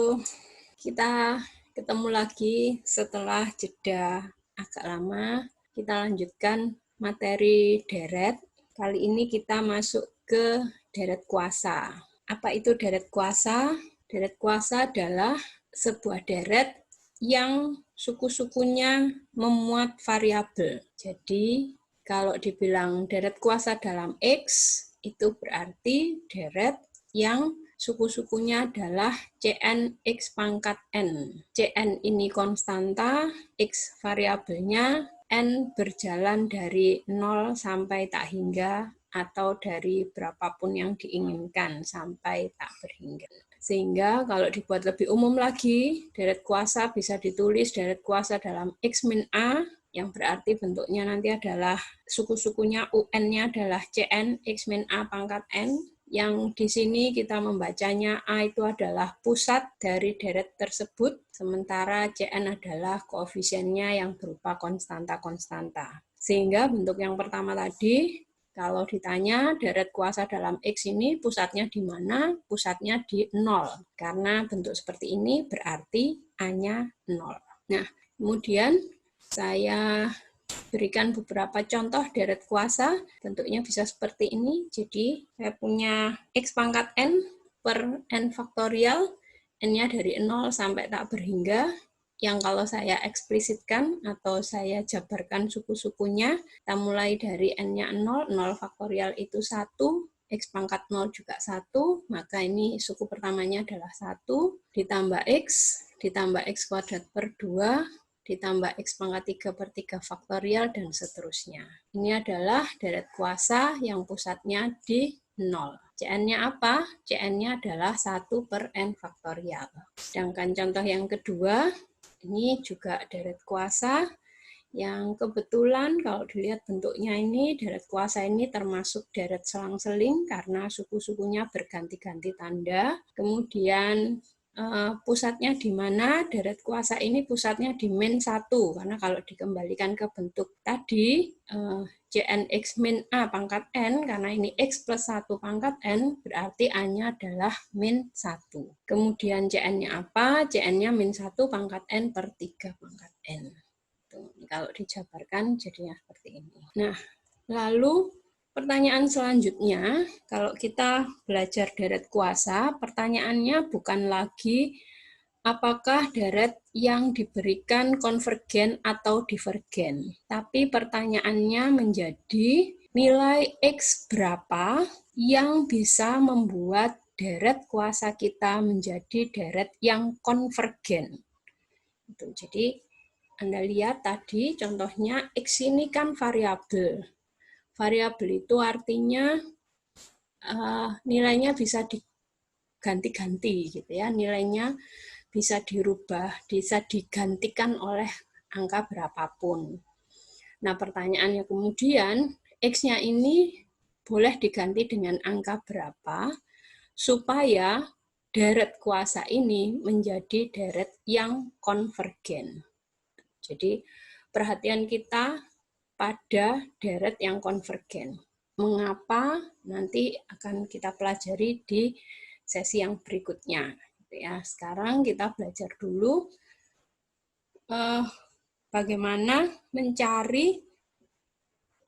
Halo, kita ketemu lagi setelah jeda agak lama. Kita lanjutkan materi deret. Kali ini kita masuk ke deret kuasa. Apa itu deret kuasa? Deret kuasa adalah sebuah deret yang suku-sukunya memuat variabel. Jadi, kalau dibilang deret kuasa dalam X, itu berarti deret yang suku-sukunya adalah Cn X pangkat N. Cn ini konstanta, X variabelnya, N berjalan dari 0 sampai tak hingga, atau dari berapapun yang diinginkan sampai tak berhingga. Sehingga kalau dibuat lebih umum lagi, deret kuasa bisa ditulis deret kuasa dalam X min A, yang berarti bentuknya nanti adalah suku-sukunya UN-nya adalah Cn X min A pangkat N, yang di sini kita membacanya A itu adalah pusat dari deret tersebut, sementara Cn adalah koefisiennya yang berupa konstanta-konstanta. Sehingga bentuk yang pertama tadi, kalau ditanya deret kuasa dalam X ini pusatnya di mana? Pusatnya di 0. Karena bentuk seperti ini berarti A-nya 0. Nah, kemudian saya berikan beberapa contoh deret kuasa, bentuknya bisa seperti ini. Jadi, saya punya X pangkat N per N faktorial, N-nya dari 0 sampai tak berhingga, yang kalau saya eksplisitkan atau saya jabarkan suku-sukunya, kita mulai dari N-nya 0, 0 faktorial itu 1, X pangkat 0 juga 1, maka ini suku pertamanya adalah 1, ditambah X kuadrat per 2, ditambah X pangkat 3 per 3 faktorial, dan seterusnya. Ini adalah deret kuasa yang pusatnya di 0. Cn-nya apa? Cn-nya adalah 1 per N faktorial. Sedangkan contoh yang kedua, ini juga deret kuasa yang kebetulan kalau dilihat bentuknya ini, deret kuasa ini termasuk deret selang-seling karena suku-sukunya berganti-ganti tanda. Kemudian pusatnya di mana? Deret kuasa ini pusatnya di min 1, karena kalau dikembalikan ke bentuk tadi, Cn X min A pangkat N, karena ini X plus 1 pangkat N, berarti A-nya adalah min 1. Kemudian Cn-nya apa? Cn-nya min 1 pangkat N per 3 pangkat N. Kalau dijabarkan jadinya seperti ini. Nah, lalu pertanyaan selanjutnya, kalau kita belajar deret kuasa, pertanyaannya bukan lagi apakah deret yang diberikan konvergen atau divergen, tapi pertanyaannya menjadi nilai X berapa yang bisa membuat deret kuasa kita menjadi deret yang konvergen. Jadi, Anda lihat tadi contohnya X ini kan variabel. Variabel itu artinya nilainya bisa diganti-ganti gitu ya, nilainya bisa dirubah, bisa digantikan oleh angka berapapun. Nah, pertanyaannya kemudian, X-nya ini boleh diganti dengan angka berapa supaya deret kuasa ini menjadi deret yang konvergen. Jadi, perhatian kita pada deret yang konvergen. Mengapa? Nanti akan kita pelajari di sesi yang berikutnya. Ya, sekarang kita belajar dulu bagaimana mencari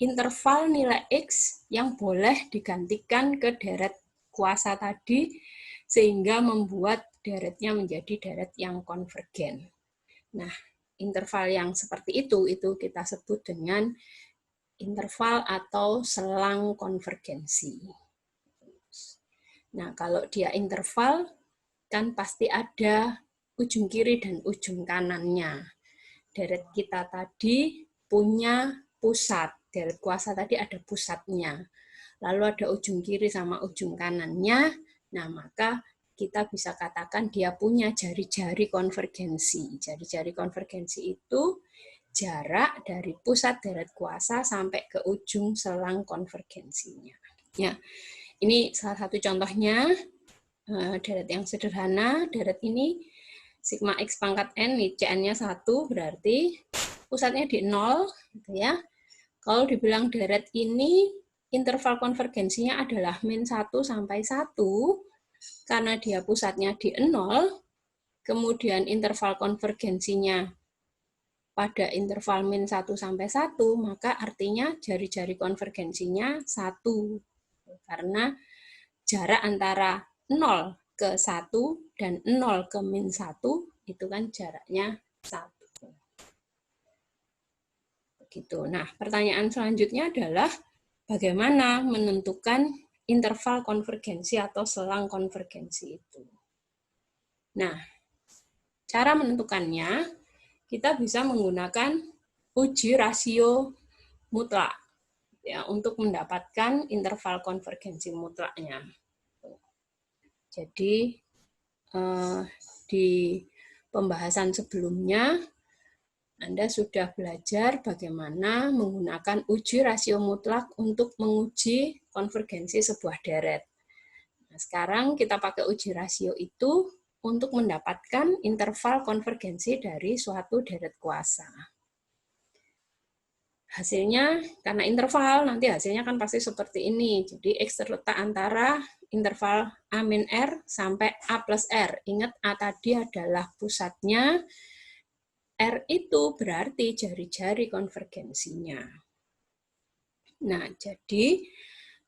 interval nilai X yang boleh digantikan ke deret kuasa tadi, sehingga membuat deretnya menjadi deret yang konvergen. Nah, interval yang seperti itu kita sebut dengan interval atau selang konvergensi. Nah, kalau dia interval, kan pasti ada ujung kiri dan ujung kanannya. Deret kita tadi punya pusat, deret kuasa tadi ada pusatnya. Lalu ada ujung kiri sama ujung kanannya, nah maka kita bisa katakan dia punya jari-jari konvergensi. Jari-jari konvergensi itu jarak dari pusat deret kuasa sampai ke ujung selang konvergensinya. Ya, ini salah satu contohnya deret yang sederhana. Deret ini sigma X pangkat N, Cn-nya 1, berarti pusatnya di 0, gitu ya. Kalau dibilang deret ini interval konvergensinya adalah min 1 sampai 1, karena dia pusatnya di 0, kemudian interval konvergensinya pada interval min 1 sampai 1, maka artinya jari-jari konvergensinya 1. Karena jarak antara 0 ke 1 dan 0 ke min 1 itu kan jaraknya 1. Begitu. Nah, pertanyaan selanjutnya adalah bagaimana menentukan interval konvergensi atau selang konvergensi itu. Nah, cara menentukannya kita bisa menggunakan uji rasio mutlak ya untuk mendapatkan interval konvergensi mutlaknya. Jadi di pembahasan sebelumnya Anda sudah belajar bagaimana menggunakan uji rasio mutlak untuk menguji konvergensi sebuah deret. Nah, sekarang kita pakai uji rasio itu untuk mendapatkan interval konvergensi dari suatu deret kuasa. Hasilnya, karena interval, nanti hasilnya kan pasti seperti ini. Jadi, X terletak antara interval A min R sampai A plus R. Ingat, A tadi adalah pusatnya, R itu berarti jari-jari konvergensinya. Nah, jadi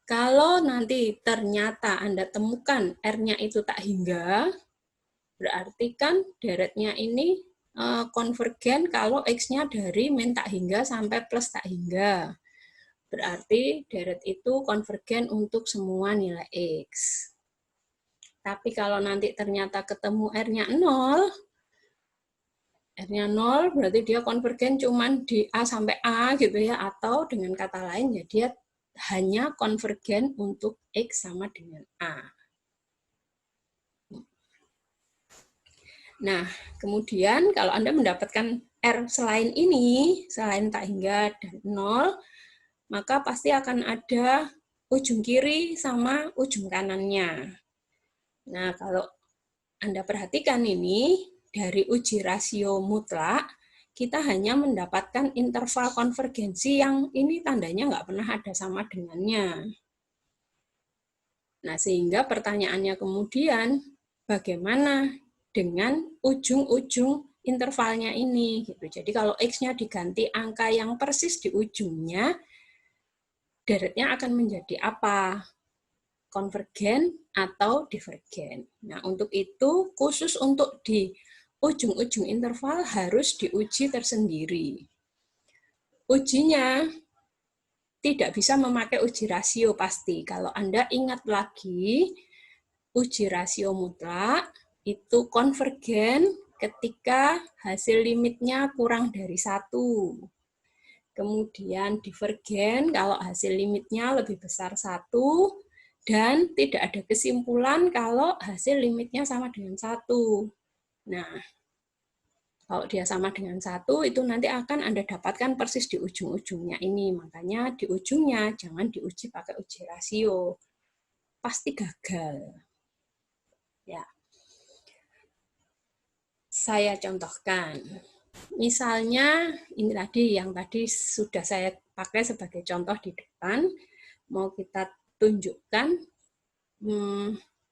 kalau nanti ternyata Anda temukan R-nya itu tak hingga, berarti kan deretnya ini konvergen kalau X-nya dari min tak hingga sampai plus tak hingga. Berarti deret itu konvergen untuk semua nilai X. Tapi kalau nanti ternyata ketemu R-nya 0, R-nya 0 berarti dia konvergen cuman di A sampai A gitu ya, atau dengan kata lain ya dia hanya konvergen untuk X sama dengan A. Nah, kemudian kalau Anda mendapatkan R selain ini, selain tak hingga dan 0, maka pasti akan ada ujung kiri sama ujung kanannya. Nah, kalau Anda perhatikan ini, dari uji rasio mutlak, kita hanya mendapatkan interval konvergensi yang ini tandanya nggak pernah ada sama dengannya. Nah, sehingga pertanyaannya kemudian, bagaimana dengan ujung-ujung intervalnya ini? Jadi kalau X-nya diganti angka yang persis di ujungnya, deretnya akan menjadi apa? Konvergen atau divergen. Nah, untuk itu, khusus untuk di ujung-ujung interval harus diuji tersendiri. Ujinya tidak bisa memakai uji rasio pasti. Kalau Anda ingat lagi, uji rasio mutlak itu konvergen ketika hasil limitnya kurang dari 1. Kemudian divergen kalau hasil limitnya lebih besar 1, dan tidak ada kesimpulan kalau hasil limitnya sama dengan 1. Nah, kalau dia sama dengan 1, itu nanti akan Anda dapatkan persis di ujung-ujungnya ini. Makanya di ujungnya jangan diuji pakai uji rasio. Pasti gagal. Ya. Saya contohkan. Misalnya, ini tadi yang tadi sudah saya pakai sebagai contoh di depan. Mau kita tunjukkan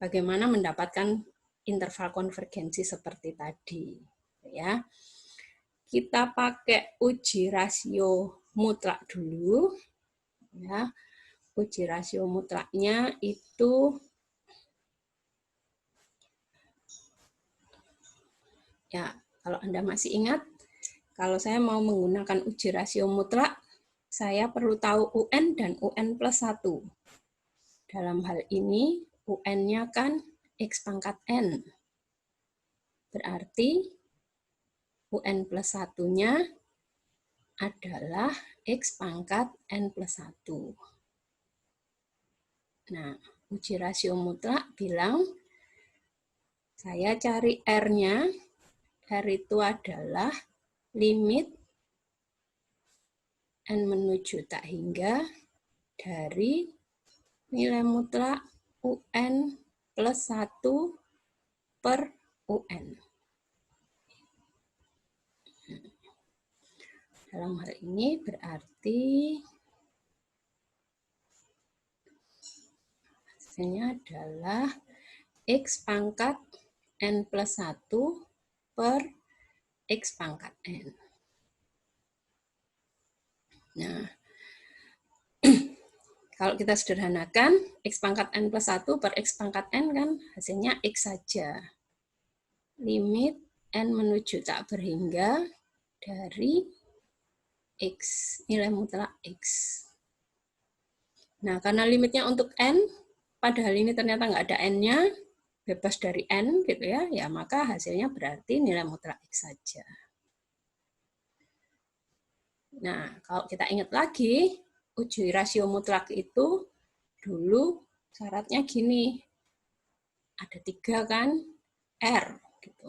bagaimana mendapatkan interval konvergensi seperti tadi. Ya. Kita pakai uji rasio mutlak dulu. Ya. Uji rasio mutlaknya itu ya, kalau Anda masih ingat, kalau saya mau menggunakan uji rasio mutlak, saya perlu tahu UN dan UN plus 1. Dalam hal ini, UN-nya kan X pangkat N. Berarti UN plus 1-nya adalah X pangkat N plus 1. Nah, uji rasio mutlak bilang, saya cari R-nya, R itu adalah limit N menuju tak hingga dari nilai mutlak UN plus 1 per UN. Dalam hal ini berarti hasilnya adalah X pangkat N plus 1 per X pangkat N. Nah, kalau kita sederhanakan, X pangkat N plus 1 per X pangkat N kan hasilnya X saja. Limit N menuju tak berhingga dari X, nilai mutlak X. Nah, karena limitnya untuk N, padahal ini ternyata nggak ada N-nya, bebas dari N gitu ya, ya maka hasilnya berarti nilai mutlak X saja. Nah, kalau kita ingat lagi, uji rasio mutlak itu dulu syaratnya gini, ada 3 kan, R gitu.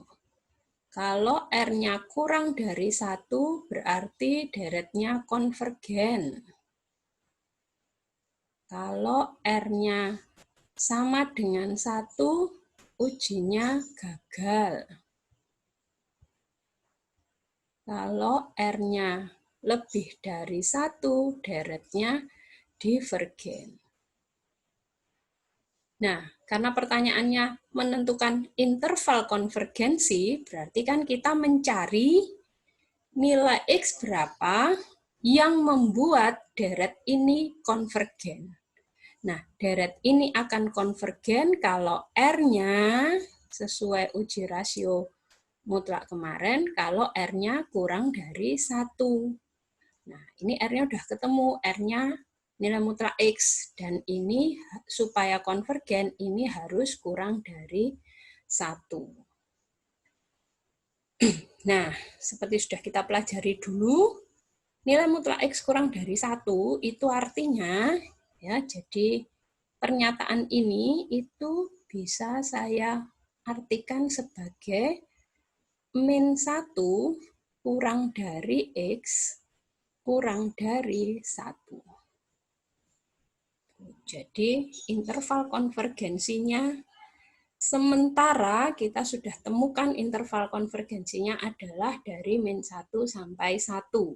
Kalau R-nya kurang dari 1 berarti deretnya konvergen. Kalau R-nya sama dengan 1, ujinya gagal. Kalau R-nya lebih dari 1, deretnya divergen. Nah, karena pertanyaannya menentukan interval konvergensi, berarti kan kita mencari nilai X berapa yang membuat deret ini konvergen. Nah, deret ini akan konvergen kalau R-nya sesuai uji rasio mutlak kemarin, kalau R-nya kurang dari 1. Nah, ini R-nya udah ketemu, R-nya nilai mutlak X, dan ini supaya konvergen, ini harus kurang dari 1. Nah, seperti sudah kita pelajari dulu, nilai mutlak X kurang dari 1 itu artinya, ya, jadi pernyataan ini itu bisa saya artikan sebagai min 1 kurang dari X kurang dari 1. Jadi interval konvergensinya, sementara kita sudah temukan interval konvergensinya adalah dari min 1 sampai 1.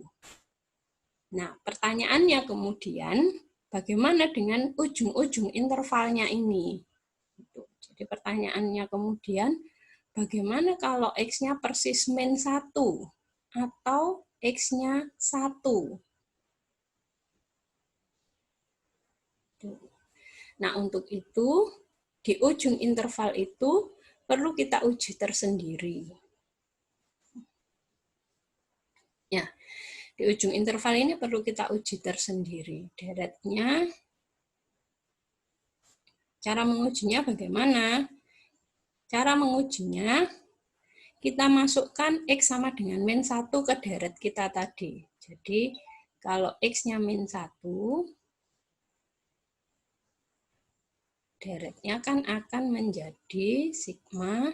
Nah, pertanyaannya kemudian, bagaimana dengan ujung-ujung intervalnya ini? Jadi pertanyaannya kemudian, bagaimana kalau X-nya persis min 1 atau X-nya 1? Nah, untuk itu, di ujung interval itu perlu kita uji tersendiri. Ya, di ujung interval ini perlu kita uji tersendiri. Deretnya, cara mengujinya bagaimana? Cara mengujinya, kita masukkan X sama dengan min 1 ke deret kita tadi. Jadi, kalau X-nya min 1, deretnya kan akan menjadi sigma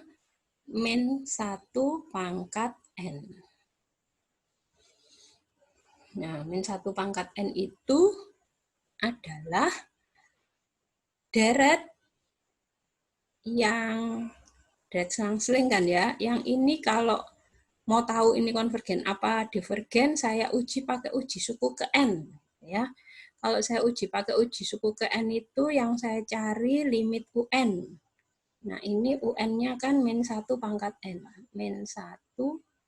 min 1 pangkat N. Nah, min 1 pangkat N itu adalah deret yang deret selang-seling kan ya. Yang ini kalau mau tahu ini konvergen apa divergen, saya uji pakai uji suku ke N. Ya. Kalau saya uji pakai uji suku ke N itu yang saya cari limit UN. Nah, ini UN-nya kan min 1 pangkat N. Min 1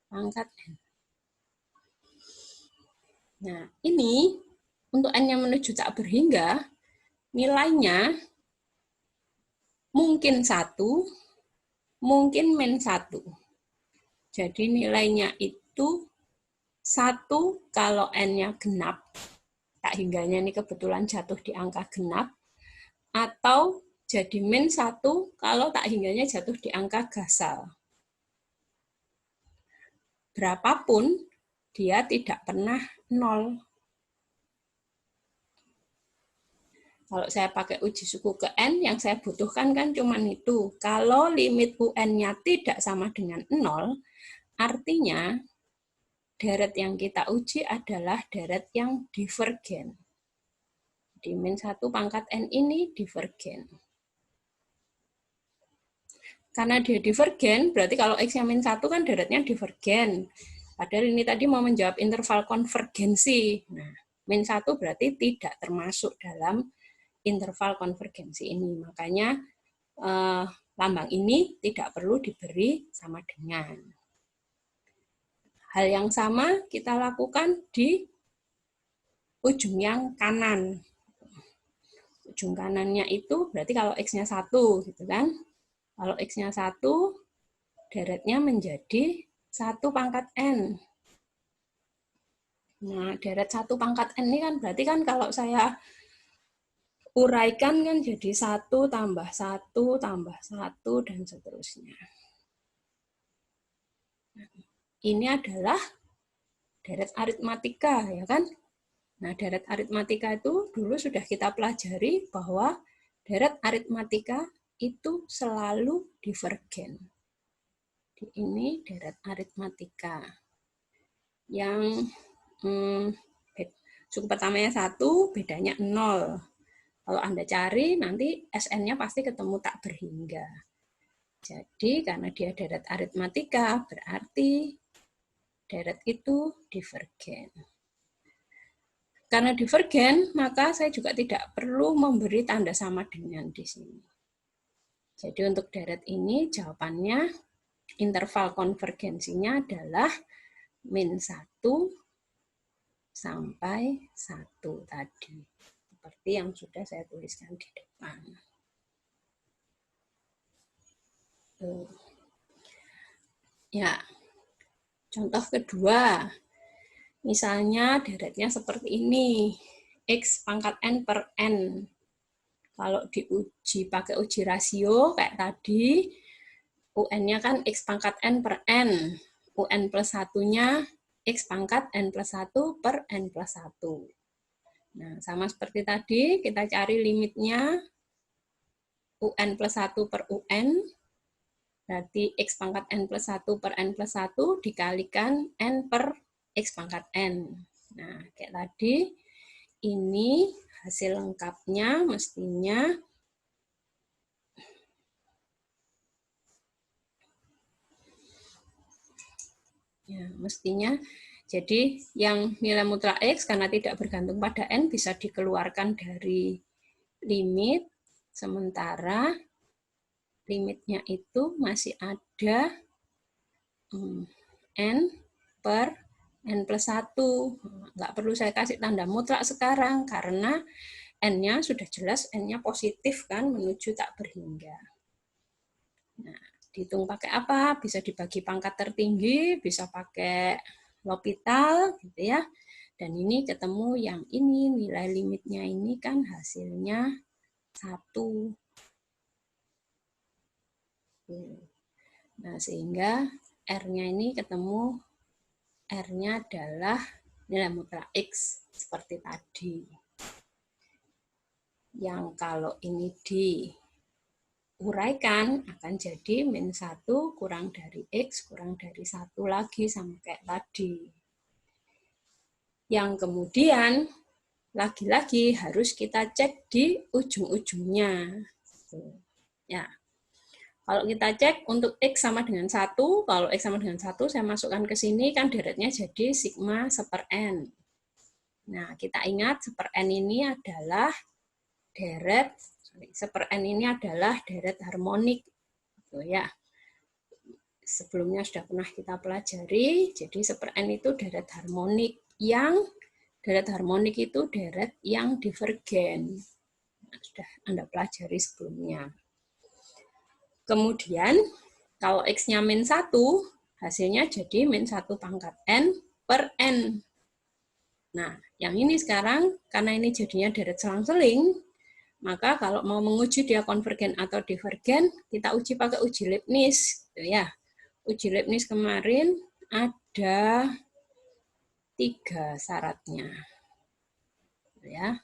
pangkat N. Nah, ini untuk N yang menuju tak berhingga, nilainya mungkin 1, mungkin min 1. Jadi nilainya itu 1 kalau N-nya genap, tak hingganya ini kebetulan jatuh di angka genap, atau jadi min 1 kalau tak hingganya jatuh di angka gasal. Berapapun, dia tidak pernah 0. Kalau saya pakai uji suku ke N, yang saya butuhkan kan cuma itu. Kalau limit UN-nya tidak sama dengan 0, artinya deret yang kita uji adalah deret yang divergen. Di min 1 pangkat N ini divergen. Karena dia divergen, berarti kalau X-nya min 1 kan deretnya divergen. Padahal ini tadi mau menjawab interval konvergensi. Nah, min 1 berarti tidak termasuk dalam interval konvergensi ini. Makanya lambang ini tidak perlu diberi sama dengan. Hal yang sama kita lakukan di ujung yang kanan. Ujung kanannya itu berarti kalau X-nya 1, gitu kan. Kalau X-nya 1, deretnya menjadi 1 pangkat N. Nah, deret 1 pangkat N ini kan berarti kan kalau saya uraikan kan jadi 1 tambah 1 tambah 1 dan seterusnya. Ini adalah deret aritmatika, ya kan? Nah, deret aritmatika itu dulu sudah kita pelajari bahwa deret aritmatika itu selalu divergen. Ini deret aritmatika. Yang suku pertamanya 1, bedanya 0. Kalau Anda cari, nanti SN-nya pasti ketemu tak berhingga. Jadi, karena dia deret aritmatika, berarti deret itu divergen. Karena divergen, maka saya juga tidak perlu memberi tanda sama dengan di sini. Jadi untuk deret ini jawabannya interval konvergensinya adalah min 1 sampai 1 tadi. Seperti yang sudah saya tuliskan di depan. Ya, contoh kedua. Misalnya deretnya seperti ini, X pangkat N per N. Kalau diuji pakai uji rasio kayak tadi, UN-nya kan X pangkat N per N. UN plus 1-nya X pangkat N plus 1 per N plus 1. Nah, sama seperti tadi, kita cari limitnya UN plus 1 per UN, berarti X pangkat N plus 1 per N plus 1 dikalikan N per X pangkat N. Nah, kayak tadi, ini hasil lengkapnya mestinya jadi yang nilai mutlak X karena tidak bergantung pada N bisa dikeluarkan dari limit, sementara limitnya itu masih ada N per N plus 1. Nggak perlu saya kasih tanda mutlak sekarang, karena N-nya sudah jelas, N-nya positif kan, menuju tak berhingga. Nah, dihitung pakai apa? Bisa dibagi pangkat tertinggi, bisa pakai L'Hopital, gitu ya. Dan ini ketemu yang ini, nilai limitnya ini kan hasilnya 1. Nah, sehingga R-nya ini ketemu, R-nya adalah nilai mutlak X, seperti tadi. Yang kalau ini diuraikan, akan jadi min 1 kurang dari X, kurang dari 1 lagi, sama kayak tadi. Yang kemudian, lagi-lagi harus kita cek di ujung-ujungnya. Ya. Kalau kita cek untuk X sama dengan 1, kalau X sama dengan 1, saya masukkan ke sini, kan deretnya jadi sigma seper N. Nah, kita ingat seper N ini adalah deret, seper N ini adalah deret harmonik. Gitu ya. Sebelumnya sudah pernah kita pelajari, jadi seper N itu deret harmonik. Yang deret harmonik itu deret yang divergen. Nah, sudah Anda pelajari sebelumnya. Kemudian, kalau X-nya min 1, hasilnya jadi min 1 pangkat N per N. Nah, yang ini sekarang, karena ini jadinya deret selang-seling, maka kalau mau menguji dia konvergen atau divergen, kita uji pakai uji Leibniz. Gitu ya. Uji Leibniz kemarin ada 3 syaratnya. Gitu ya.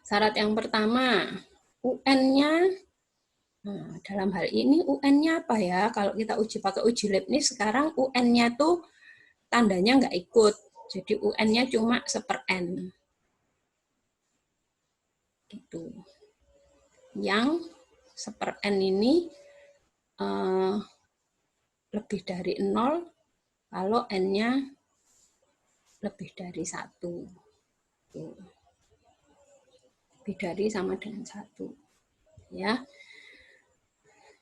Syarat yang pertama, UN-nya, nah, dalam hal ini UN-nya apa ya? Kalau kita uji pakai uji Leibniz, sekarang UN-nya tuh tandanya nggak ikut. Jadi UN-nya cuma seper N. Gitu. Yang seper N ini lebih dari 0 kalau N-nya lebih dari 1. Lebih dari sama dengan 1. Ya.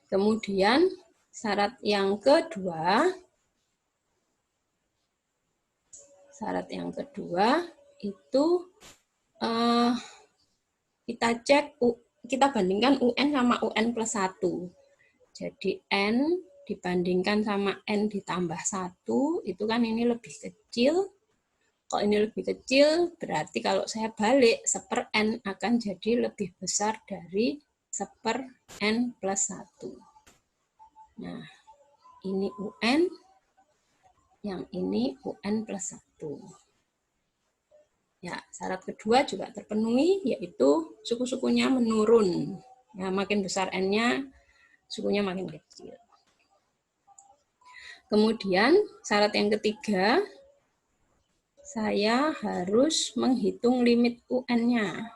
Kemudian syarat yang kedua, Syarat yang kedua itu kita cek, kita bandingkan UN sama UN plus 1. Jadi N dibandingkan sama N ditambah 1, itu kan ini lebih kecil. Kalau ini lebih kecil, berarti kalau saya balik, 1/n akan jadi lebih besar dari 1/n plus 1. Nah, ini UN, yang ini UN plus 1. Ya, syarat kedua juga terpenuhi, yaitu suku-sukunya menurun. Ya, makin besar N-nya, sukunya makin kecil. Kemudian, syarat yang ketiga, saya harus menghitung limit UN-nya.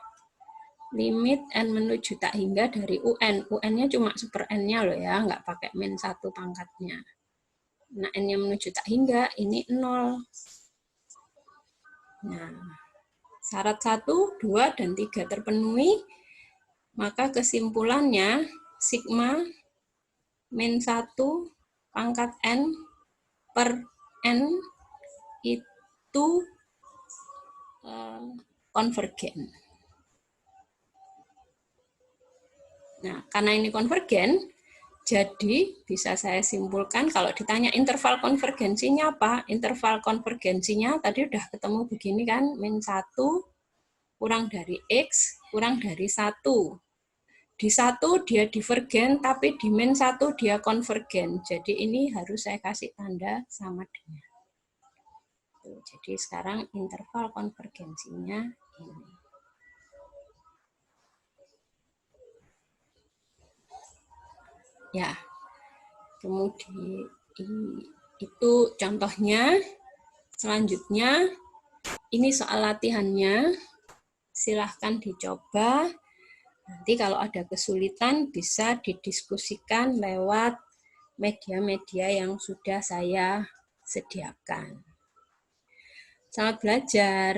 Limit N menuju tak hingga dari UN. UN-nya cuma 1/n-nya loh ya, nggak pakai min 1 pangkatnya. Nah, N-nya menuju tak hingga, ini 0. Nah, syarat 1, 2, dan 3 terpenuhi, maka kesimpulannya sigma min 1 pangkat N per N itu konvergen. Nah, karena ini konvergen, jadi bisa saya simpulkan kalau ditanya interval konvergensinya apa? Interval konvergensinya tadi udah ketemu begini kan, min 1 kurang dari X kurang dari 1. Di 1 dia divergen, tapi di min 1 dia konvergen. Jadi ini harus saya kasih tanda sama dengan. Jadi sekarang interval konvergensinya ini. Ya, kemudian itu contohnya. Selanjutnya, ini soal latihannya. Silahkan dicoba. Nanti kalau ada kesulitan bisa didiskusikan lewat media-media yang sudah saya sediakan. Selamat belajar.